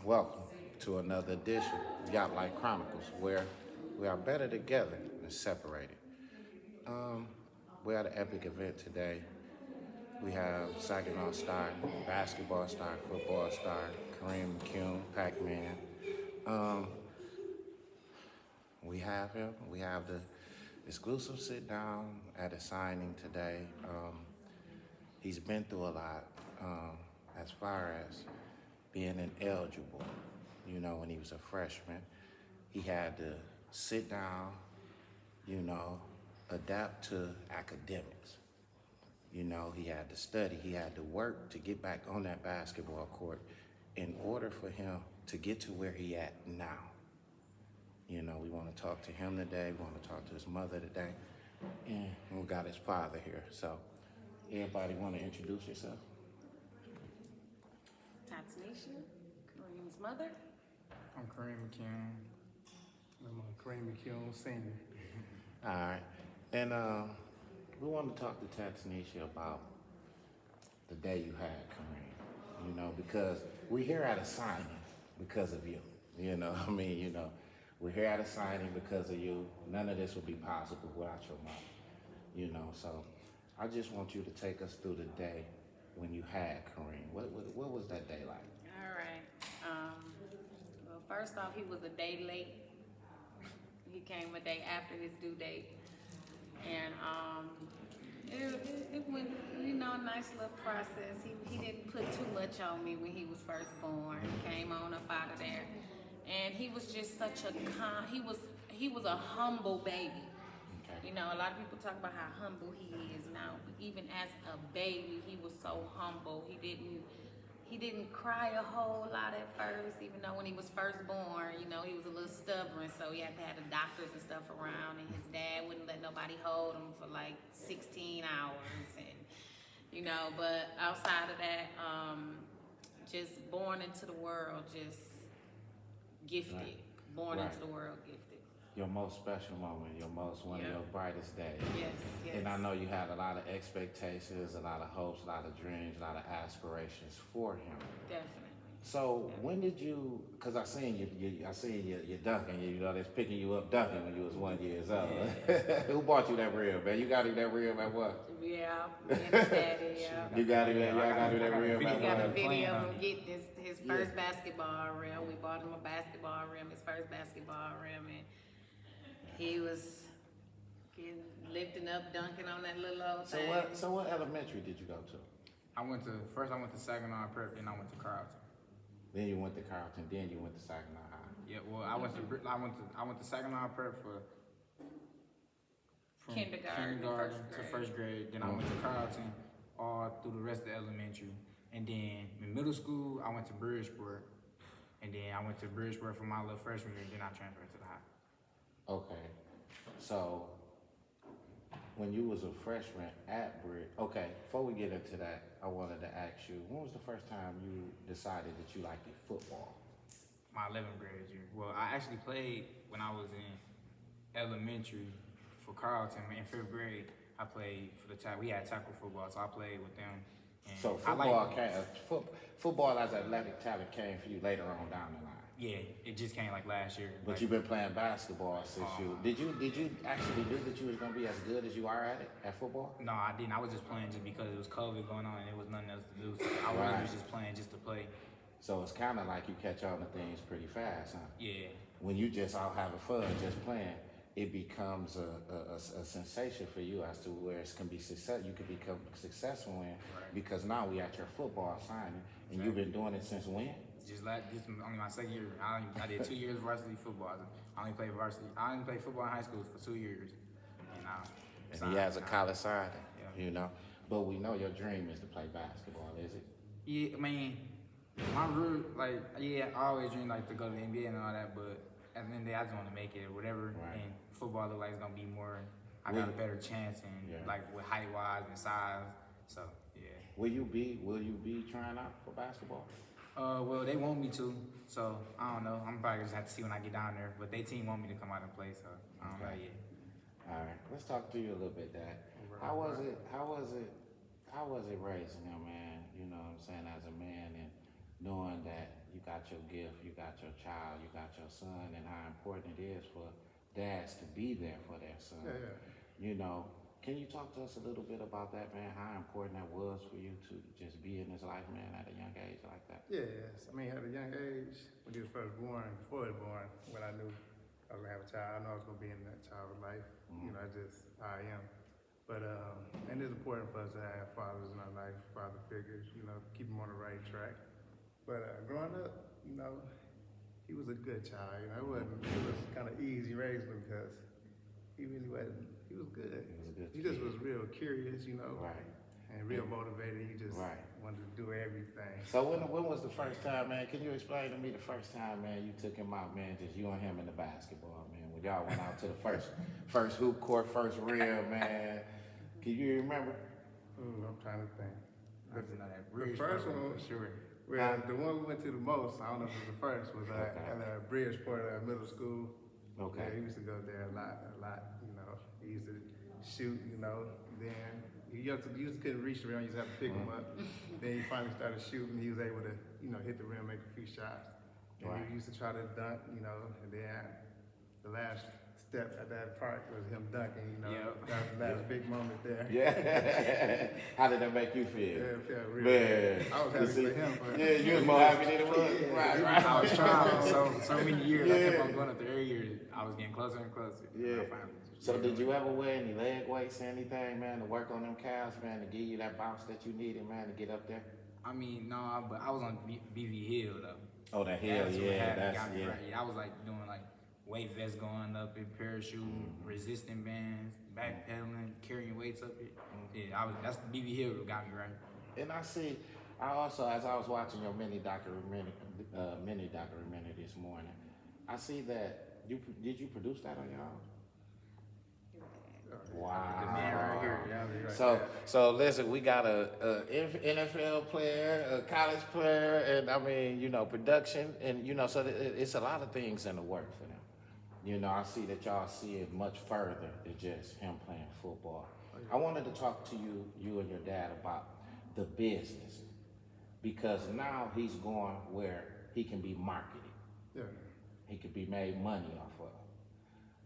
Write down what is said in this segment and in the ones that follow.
Welcome to another edition of YatlifeChronicles, where we are better together than separated. We're at an epic event today. We have Saginaw star, basketball star, football star, KARIM, MCCUNE, Pac-Man. We have him. We have the exclusive sit down at a signing today. He's been through a lot as far as being ineligible. You know, when he was a freshman, he had to sit down, adapt to academics. He had to study, he had to work to get back on that basketball court in order for him to get to where he at now. We want to talk to him today, we want to talk to his mother today, and we got his father here. So, everybody want to introduce yourself? Tanisha, Kareem's mother. I'm Karim McCune. I'm Karim McCune Senior. All right, and we want to talk to Tanisha about the day you had Kareem, because we're here at a signing because of you. We're here at a signing because of you. None of this would be possible without your mom. So I just want you to take us through the day when you had Kareem. What was that day like? All right. Well, first off, he was a day late. He came a day after his due date. And it went, a nice little process. He didn't put too much on me when he was first born. He came on up out of there. And he was just such a he was a humble baby. Okay. A lot of people talk about how humble he is now, but even as a baby, he was so humble. He didn't cry a whole lot at first, even though when he was first born, he was a little stubborn, so he had to have the doctors and stuff around, and his dad wouldn't let nobody hold him for like 16 hours, and but outside of that, just born into the world, just gifted, Right. born Right. into the world, gifted. Your most special moment, one of your brightest days. Yes, yes. And I know you had a lot of expectations, a lot of hopes, a lot of dreams, a lot of aspirations for him. Definitely. So when did you? Because I seen you dunking. They're picking you up dunking when you was 1 year old. Yeah. Who bought you that reel, man? You got him that reel at what? Yeah, and his daddy, yeah. You got him that. Y'all got him that reel We at got a what? video of him getting his first basketball rim. We bought him a basketball rim, his first basketball rim, and he was lifting up, dunking on that little old thing. So what elementary did you go to? I went to Saginaw Prep, then I went to Carlton. Then you went to Carlton. Then you went to Saginaw High. Yeah, well, I went to Saginaw Prep from kindergarten to first grade. Then I went to Carlton all through the rest of the elementary, and then in middle school I went to Bridgeport, and then I went to Bridgeport for my little freshman year. Then I transferred to the high. Okay, so when you was a freshman at Bridge, okay, before we get into that, I wanted to ask you, when was the first time you decided that you liked football? My 11th grade year. Well, I actually played when I was in elementary for Carlton. In 5th grade, I played for the we had tackle football, so I played with them. And So football as athletic talent came for you later on down the line. Yeah, it just came like last year. But you've been playing basketball since Did you actually knew that you was gonna be as good as you are at it at football? No, I didn't. I was just playing just because it was COVID going on and there was nothing else to do. So I was just playing just to play. So it's kind of like you catch on to things pretty fast, huh? Yeah. When you just all having fun, just playing, it becomes a sensation for you as to where it can be success. You can become successful in because now we at your football signing, and you've been doing it since when? Just only my second year. I did 2 years of varsity football. I only played football in high school for 2 years, And he has a college signing, But we know your dream is to play basketball, is it? Yeah, I mean, my root, I always dreamed to go to the NBA and all that, but at the end of the day, I just want to make it or whatever. Right. And football looks like it's gonna be more. I got a better chance with height wise and size. So yeah. Will you be trying out for basketball? Well, they want me to, so I don't know. I'm probably just have to see when I get down there. But they team want me to come out and play, so I don't know yet. All right, let's talk to you a little bit, Dad. How was it raising him, man? You know what I'm saying, as a man, and knowing that you got your gift, you got your child, you got your son, and how important it is for dads to be there for their son. Yeah. You know, can you talk to us a little bit about that, man? How important that was for you to just be in his life, man, at a young age like that? Yes, I mean, at a young age, when he was first born, before he was born, when I knew I was gonna have a child, I know I was gonna be in that child's life. You know, I am. But and it's important for us to have fathers in our life, father figures. You know, keep them on the right track. But growing up, you know, he was a good child. You know, it was kind of easy raising him because he really wasn't. He was good. He just was real curious, you know. Right. And real motivated. He just wanted to do everything. So when was the first time, man? Can you explain to me the first time, man, you took him out, man, just you and him in the basketball, man? When y'all went out to the first hoop court, first rim, man. Can you remember? Ooh, I'm trying to think. The first one, for sure. Well, the one we went to the most, I don't know if it was the first, was at Bridgeport Middle School. Okay. Yeah, he used to go there a lot, you know. He used to shoot, you know. Then he couldn't reach the rim, you just have to pick him up. Then he finally started shooting. He was able to, you know, hit the rim, make a few shots. And he used to try to dunk, you know, and then the last step at that park was him dunking, you know. That was the last big moment there. Yeah. How did that make you feel? Yeah, it felt real Man. good. I was happy for him. But Yeah, you was more happy than it was. Yeah. Right. I was trying so many years. I kept on going up there every year. I was getting closer and closer. Yeah. So did you ever wear any leg weights or anything, man, to work on them calves, man, to give you that bounce that you needed, man, to get up there? I mean, no, but I was on BV Hill though. Oh, that hill, That's what got me yeah. right. I was like doing like weight vests going up it, parachuting, resistant bands, backpedaling, carrying weights up it. Yeah, that's the BV Hill that got me right. And I also, as I was watching your mini documentary this morning, I see that did you produce that on your own? Wow. The man right here. Yeah, So listen, we got a NFL player, a college player, and I mean, you know, production, and you know, so it's a lot of things in the work for them. You know, I see that y'all see it much further than just him playing football. I wanted to talk to you and your dad about the business, because now he's going where he can be marketed. Yeah. He could be made money off of.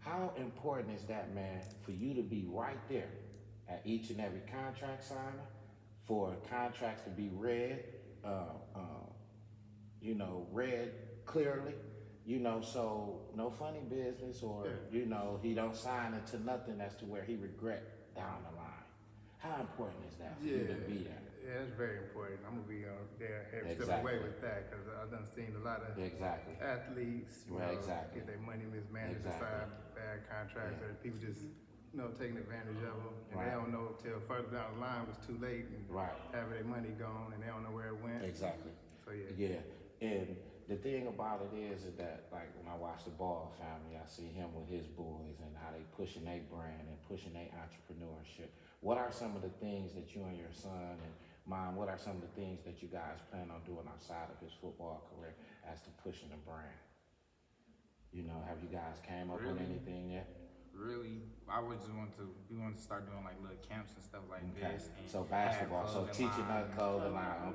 How important is that, man, for you to be right there at each and every contract signing, for contracts to be read, you know, read clearly, you know, so no funny business or, you know, he don't sign into nothing as to where he regret down the line. How important is that for you to be there? Yeah, it's very important. I'm gonna be there every step away with that, because I've done seen a lot of athletes, you know, get their money mismanaged, sign bad contracts, or people just, you know, taking advantage of them, and they don't know till further down the line it's too late, and having their money gone, and they don't know where it went. Exactly. So yeah. Yeah, and the thing about it is that, like, when I watch the Ball family, I see him with his boys and how they pushing their brand and pushing their entrepreneurship. What are some of the things that you and your son and mom, what are some of the things that you guys plan on doing outside of his football career as to pushing the brand? You know, have you guys came up with anything yet? Really, we want to start doing like little camps and stuff like this. And so basketball, so teaching that clothing line,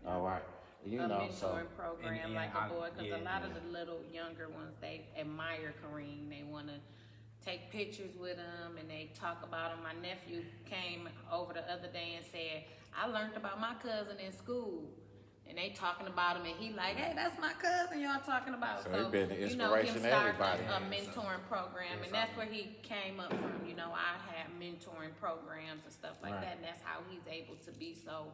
all right. You a know, mentoring program like a boy, because a lot of the little younger ones, they admire Kareem. They want to take pictures with him and they talk about him. My nephew came over the other day and said, I learned about my cousin in school. And they talking about him and he like, hey, that's my cousin y'all talking about. So he been an inspiration you know, him to everybody. A mentoring program, and that's where he came up from. You know, I had mentoring programs and stuff like that, and that's how he's able to be so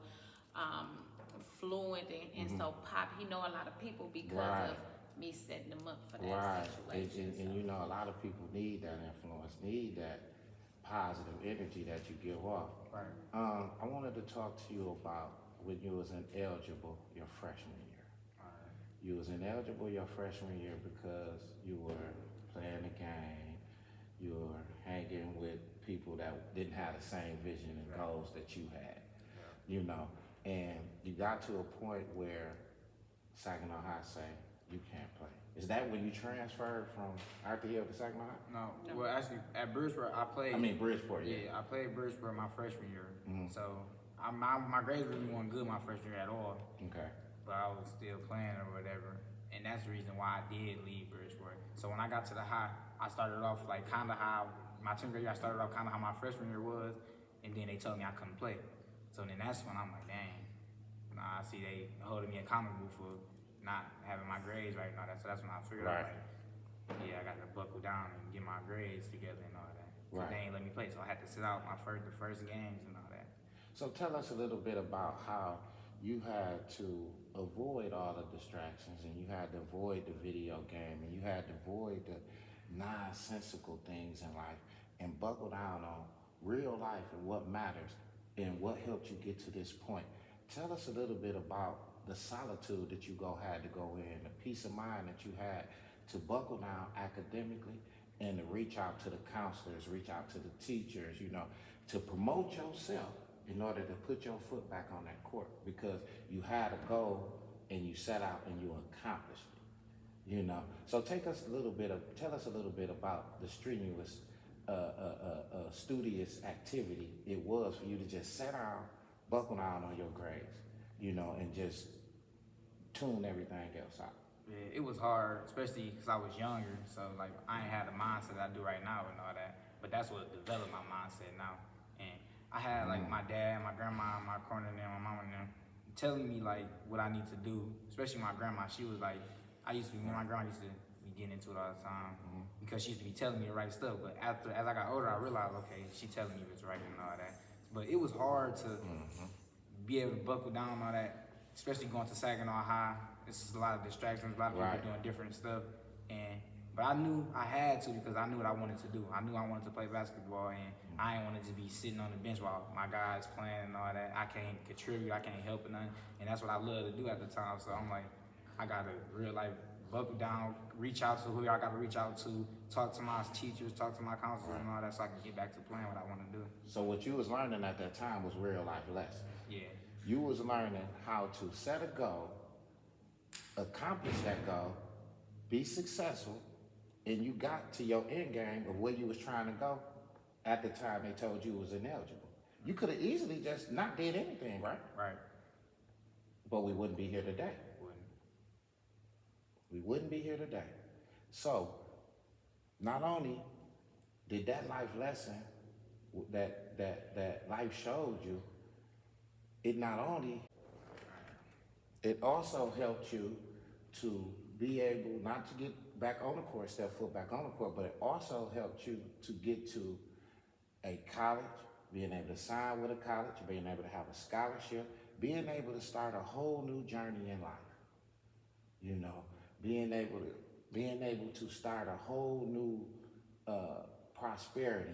fluent and so he know a lot of people because of me setting them up for that situation. And you know, a lot of people need that influence, need that positive energy that you give off. I wanted to talk to you about when you was ineligible your freshman year. You was ineligible your freshman year because you were playing the game, you were hanging with people that didn't have the same vision and goals that you had, you know, and you got to a point where Saginaw High say, you can't play. Is that when you transferred from Arthur Hill to Saginaw High? No. Well, actually, at Bridgeport, Bridgeport, yeah. I played Bridgeport my freshman year. So my grades really weren't good my freshman year at all. Okay. but I was still playing or whatever. And that's the reason why I did leave Bridgeport. So when I got to the high, I started off like kind of how my 10th grade year, I started off kind of how my freshman year was, and then they told me I couldn't play. So then that's when I'm like, dang, nah, I see they holding me accountable for not having my grades right now. So that's when I figured out, like, yeah, I got to buckle down and get my grades together and all that. So they ain't let me play, so I had to sit out the first games and all that. So tell us a little bit about how you had to avoid all the distractions, and you had to avoid the video game, and you had to avoid the nonsensical things in life, and buckle down on real life and what matters and what helped you get to this point. Tell us a little bit about the solitude that you had to go in, the peace of mind that you had to buckle down academically and to reach out to the counselors, reach out to the teachers, to promote yourself in order to put your foot back on that court, because you had a goal and you set out and you accomplished it. So tell us a little bit about the strenuous, studious activity it was for you to just set down, buckle down on your grades, and just tune everything else out. Yeah, it was hard, especially because I was younger, so like I ain't had the mindset I do right now and all that. But that's what developed my mindset now. And I had like my dad, my grandma, my corner and them, my mom and them telling me like what I need to do. Especially my grandma, she was like, my grandma used to be getting into it all the time because she used to be telling me the right stuff. But as I got older, I realized, okay, she telling me what's right and all that. But it was hard to be able to buckle down on all that, especially going to Saginaw High. It's just a lot of distractions, a lot of people doing different stuff. But I knew I had to because I knew what I wanted to do. I knew I wanted to play basketball, and I didn't want to just be sitting on the bench while my guys playing and all that. I can't contribute, I can't help nothing, and that's what I love to do at the time. So I'm like, I got to real life buckle down, reach out to who I got to reach out to, talk to my teachers, talk to my counselors and all that, so I can get back to playing what I want to do. So what you was learning at that time was real life lessons. Yeah. You was learning how to set a goal, accomplish that goal, be successful, and you got to your end game of where you was trying to go at the time they told you was ineligible. You could have easily just not did anything, right? Right. But we wouldn't be here today. We wouldn't be here today. So, not only did that life lesson that life showed you, it also helped you to be able not to get back on the court, step foot back on the court, but it also helped you to get to a college, being able to sign with a college, being able to have a scholarship, being able to start a whole new journey in life. Being able to start a whole new prosperity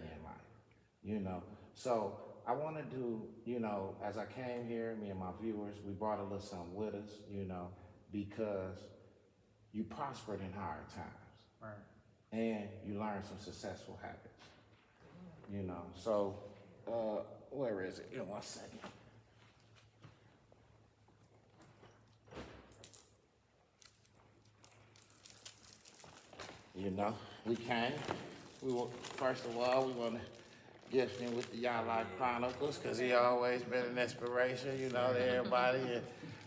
in life. So I want to do, as I came here, me and my viewers, we brought a little something with us, because you prospered in hard times. Right. And you learned some successful habits. So where is it? In 1 second. We came. First of all, we want to gift him with the YatlifeChronicles, because he always been an inspiration, to everybody, and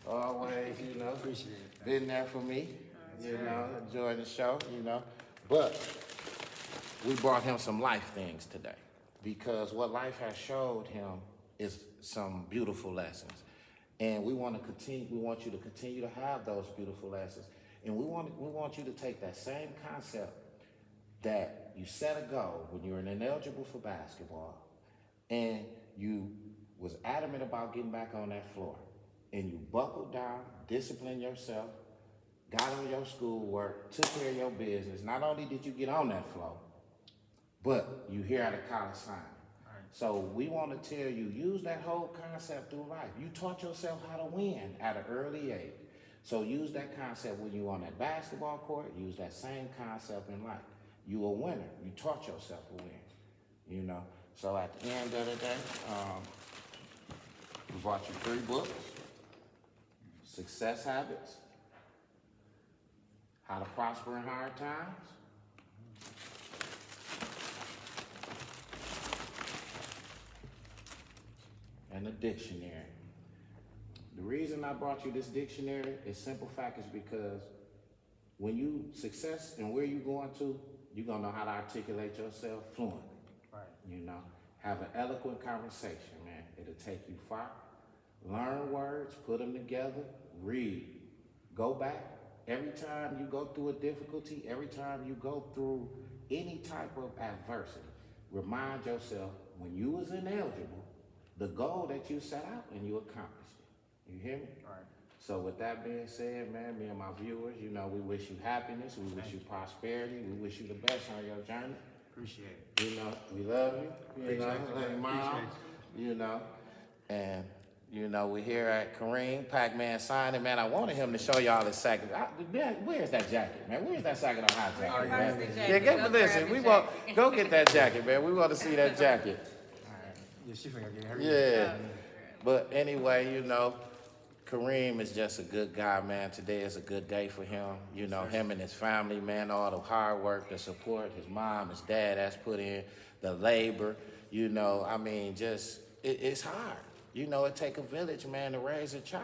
always, Appreciate it. been there for me, enjoying the show, But we brought him some life things today, because what life has showed him is some beautiful lessons. And we want you to continue to have those beautiful lessons. And we want you to take that same concept that you set a goal when you were ineligible for basketball, and you was adamant about getting back on that floor, and you buckled down, disciplined yourself, got on your schoolwork, took care of your business. Not only did you get on that floor, but you here at a college signing. So we want to tell you, use that whole concept through life. You taught yourself how to win at an early age. So use that concept when you're on that basketball court. Use that same concept in life. You a winner. You taught yourself to win. So at the end of the day, we brought you 3 books: Success Habits, How to Prosper in Hard Times, and a dictionary. The reason I brought you this dictionary is simple fact is because when you success and where you going to, you're gonna know how to articulate yourself fluently. Right. You know, have an eloquent conversation, man. It'll take you far. Learn words, put them together, read. Go back. Every time you go through a difficulty, every time you go through any type of adversity, remind yourself when you was ineligible, the goal that you set out and you accomplished it. You hear me? Right. So with that being said, man, me and my viewers, you know, we wish you happiness, we wish you prosperity, we wish you the best on your journey. Appreciate it. You know, we love you. You know, Appreciate you, like man. mom. Appreciate You know, and you know, we're here at KARIM, Pac-Man signing, man. I wanted him to show y'all his second. Where's that jacket, man? Where's that Saginaw hot jacket, man? Where's the Yeah, jacket? Go listen, grab we the want jacket. go get that jacket, man. We want to see that jacket. All right. Yeah, she finna get her. Yeah. But anyway, you know, KARIM is just a good guy, man. Today is a good day for him. You know, him and his family, man, all the hard work, the support, his mom, his dad has put in, the labor, you know, I mean, just, it's hard. You know, it take a village, man, to raise a child,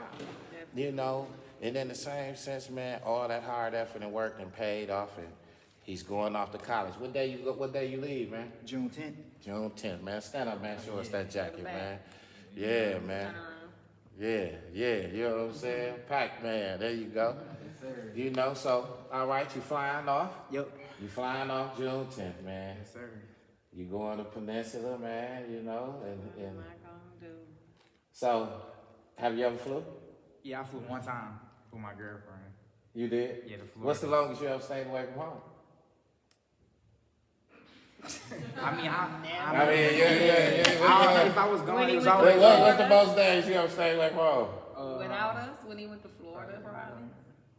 you know. And in the same sense, man, all that hard effort and work and paid off, and he's going off to college. What day you leave, man? June 10th. June 10th, man. Stand up, man. Show us that jacket, man. Yeah, man. Yeah, you know what I'm saying? Pac-Man, there you go. Yes, sir. You know, so, all right, you flying off? Yep. You flying off June 10th, man. Yes, sir. You going to Peninsula, man, you know, What and am I gonna do? so, have you ever flew? Yeah, I flew one time with my girlfriend. You did? Yeah, the Florida. What's the longest you ever stayed away from home? I mean, I mean, yeah. if I was going, When it he was went always. What's the most days you ever stayed away from home? Without us, when he went to Florida, probably.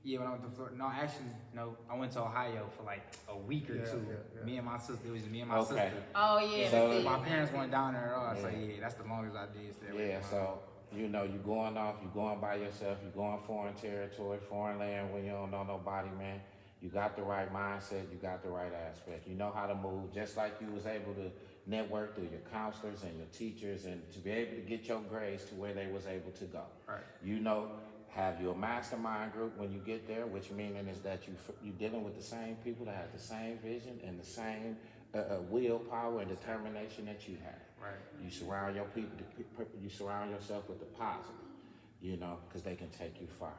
Yeah, when I went to Florida. No, actually, no. I went to Ohio for like a week or two. Yeah. Me and my sister. It was me and my Okay. sister. Oh yeah. So- see. My parents weren't down there at all. So Yeah. yeah, that's the longest I did stay away Yeah, from home. so, you know, you going off, you going by yourself, you going foreign territory, foreign land when you don't know nobody, man. You got the right mindset, you got the right aspect. You know how to move, just like you was able to network through your counselors and your teachers and to be able to get your grades to where they was able to go. Right. You know, have your mastermind group when you get there, which meaning is that you dealing with the same people that have the same vision and the same willpower and determination that you have. Right. You surround your people, you surround yourself with the positive, you know, because they can take you far.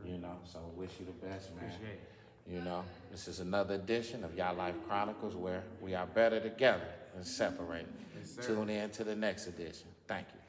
You know, so wish you the best, man. Appreciate it. You know, this is another edition of YatlifeChronicles where we are better together than separated. Yes, sir. Tune in to the next edition. Thank you.